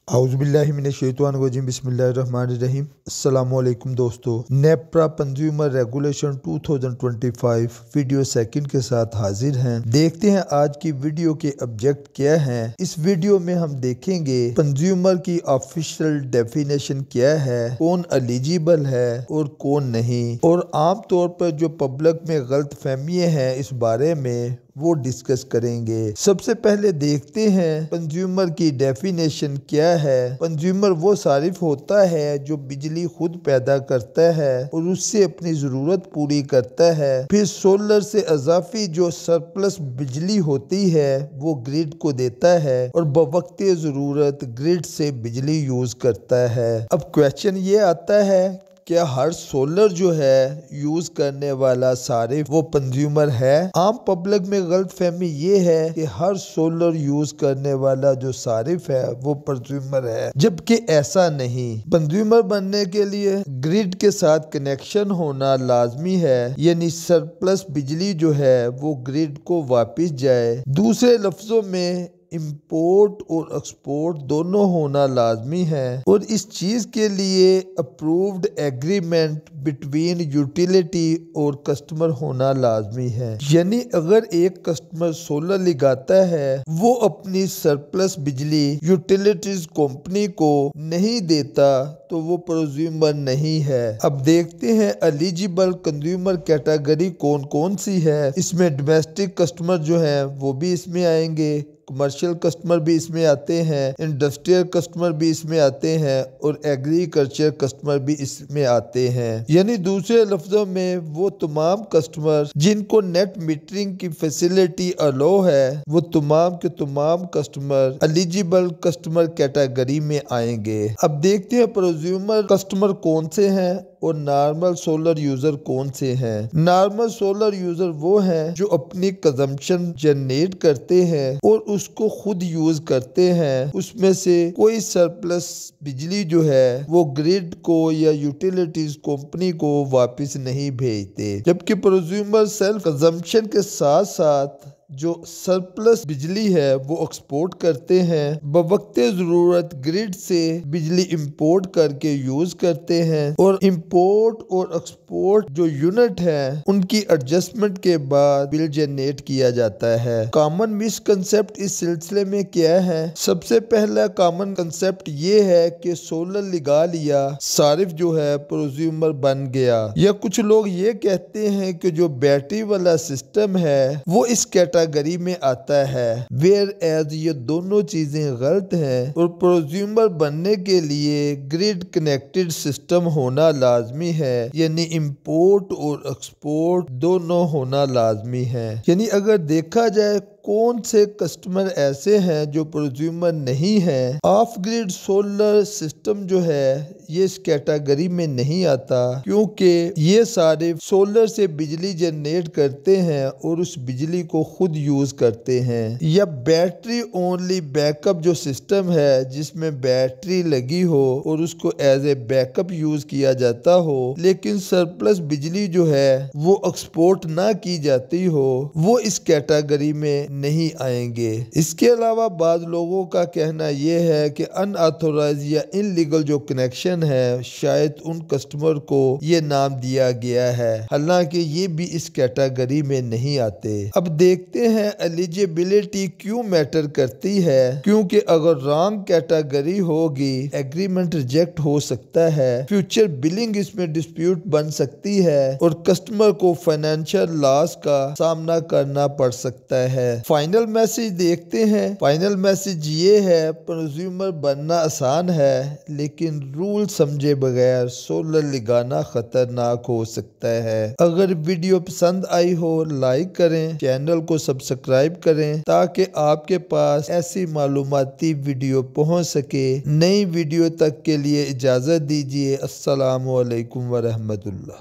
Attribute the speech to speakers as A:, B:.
A: औज़ुबिल्लाहिमिनश्शैतानिर्रजीम बिस्मिल्लाहिर्रहमानिर्रहीम। अस्सलामु अलैकुम दोस्तों, NEPRA consumer regulation 2025 video second के साथ हाजिर हैं। देखते हैं आज की वीडियो के ऑब्जेक्ट क्या हैं। इस वीडियो में हम देखेंगे कंज्यूमर की ऑफिशियल डेफिनेशन क्या है, कौन एलिजिबल है और कौन नहीं, और आम तौर पर जो पब्लिक में गलत फहमियाँ हैं इस बारे में वो डिस्कस करेंगे। सबसे पहले देखते हैं कंज्यूमर की डेफिनेशन क्या है। कंज्यूमर वो सारिफ होता है जो बिजली खुद पैदा करता है और उससे अपनी ज़रूरत पूरी करता है, फिर सोलर से इजाफी जो सरप्लस बिजली होती है वो ग्रिड को देता है और बवक्ते ज़रूरत ग्रिड से बिजली यूज़ करता है। अब क्वेश्चन ये आता है, क्या हर सोलर जो है यूज करने वाला सारिफ वो कंज्यूमर है? आम पब्लिक में गलत फहमी ये है कि हर सोलर यूज करने वाला जो सारिफ है वो कंज्यूमर है, जबकि ऐसा नहीं। कंज्यूमर बनने के लिए ग्रिड के साथ कनेक्शन होना लाजमी है, यानी सरप्लस बिजली जो है वो ग्रिड को वापस जाए। दूसरे लफ्जों में इंपोर्ट और एक्सपोर्ट दोनों होना लाजमी है और इस चीज के लिए अप्रूव्ड एग्रीमेंट बिटवीन यूटिलिटी और कस्टमर होना लाजमी है। यानी अगर एक कस्टमर सोलर लगाता है वो अपनी सरप्लस बिजली यूटिलिटीज कंपनी को नहीं देता तो वो कंज्यूमर नहीं है। अब देखते हैं एलिजिबल कंज्यूमर कैटेगरी कौन कौन सी है। इसमें डोमेस्टिक कस्टमर जो है वो भी इसमें आएंगे, कमर्शियल कस्टमर भी इसमें आते हैं, इंडस्ट्रियल कस्टमर भी इसमें आते हैं और एग्रीकल्चर कस्टमर भी इसमें आते हैं। यानी दूसरे लफ्जों में वो तमाम कस्टमर जिनको नेट मीटरिंग की फैसिलिटी अलो है वो तमाम के तमाम कस्टमर एलिजिबल कस्टमर कैटेगरी में आएंगे। अब देखते हैं कंज्यूमर कस्टमर कौन से हैं और नॉर्मल सोलर यूजर कौन से हैं। नॉर्मल सोलर यूजर वो हैं जो अपनी कंजम्पशन जनरेट करते हैं और उसको खुद यूज करते हैं, उसमें से कोई सरप्लस बिजली जो है वो ग्रिड को या यूटिलिटीज कंपनी को वापस नहीं भेजते। जबकि कंज्यूमर सेल्फ कंजम्पशन के साथ साथ जो सरप्लस बिजली है वो एक्सपोर्ट करते हैं, बवक्ते ज़रूरत ग्रिड से बिजली इंपोर्ट करके यूज करते हैं और इंपोर्ट और एक्सपोर्ट जो यूनिट है उनकी एडजस्टमेंट के बाद बिल जनरेट किया जाता है। कॉमन मिसकंसेप्ट इस सिलसिले में क्या है? सबसे पहला कॉमन कंसेप्ट ये है कि सोलर लगा लिया सारिफ जो है कंज्यूमर बन गया, या कुछ लोग ये कहते हैं कि जो बैटरी वाला सिस्टम है वो इस कैटेगरी में आता है, वेयर एज ये दोनों चीजें गलत हैं और कंज्यूमर बनने के लिए ग्रिड कनेक्टेड सिस्टम होना लाजमी है, यानी इंपोर्ट और एक्सपोर्ट दोनों होना लाजमी है। यानी अगर देखा जाए कौन से कस्टमर ऐसे हैं जो कंज्यूमर नहीं हैं, ऑफ ग्रिड सोलर सिस्टम जो है ये इस कैटेगरी में नहीं आता, क्योंकि ये सारे सोलर से बिजली जनरेट करते हैं और उस बिजली को खुद यूज करते हैं। या बैटरी ओनली बैकअप जो सिस्टम है जिसमें बैटरी लगी हो और उसको एज ए बैकअप यूज किया जाता हो, लेकिन सरप्लस बिजली जो है वो एक्सपोर्ट ना की जाती हो, वो इस कैटेगरी में नहीं आएंगे। इसके अलावा बाद लोगों का कहना यह है कि अनऑथोराइज या इनलीगल जो कनेक्शन है शायद उन कस्टमर को ये नाम दिया गया है, हालांकि ये भी इस कैटेगरी में नहीं आते। अब देखते हैं एलिजिबिलिटी क्यों मैटर करती है, क्योंकि अगर रॉन्ग कैटेगरी होगी एग्रीमेंट रिजेक्ट हो सकता है, फ्यूचर बिलिंग इसमें डिस्प्यूट बन सकती है और कस्टमर को फाइनेंशियल लॉस का सामना करना पड़ सकता है। फाइनल मैसेज देखते हैं। फाइनल मैसेज ये है, कंज्यूमर बनना आसान है लेकिन रूल समझे बगैर सोलर लगाना खतरनाक हो सकता है। अगर वीडियो पसंद आई हो लाइक करें, चैनल को सब्सक्राइब करें ताकि आपके पास ऐसी मालूमाती वीडियो पहुंच सके। नई वीडियो तक के लिए इजाजत दीजिए। अस्सलामु अलैकुम व रहमतुल्लाह।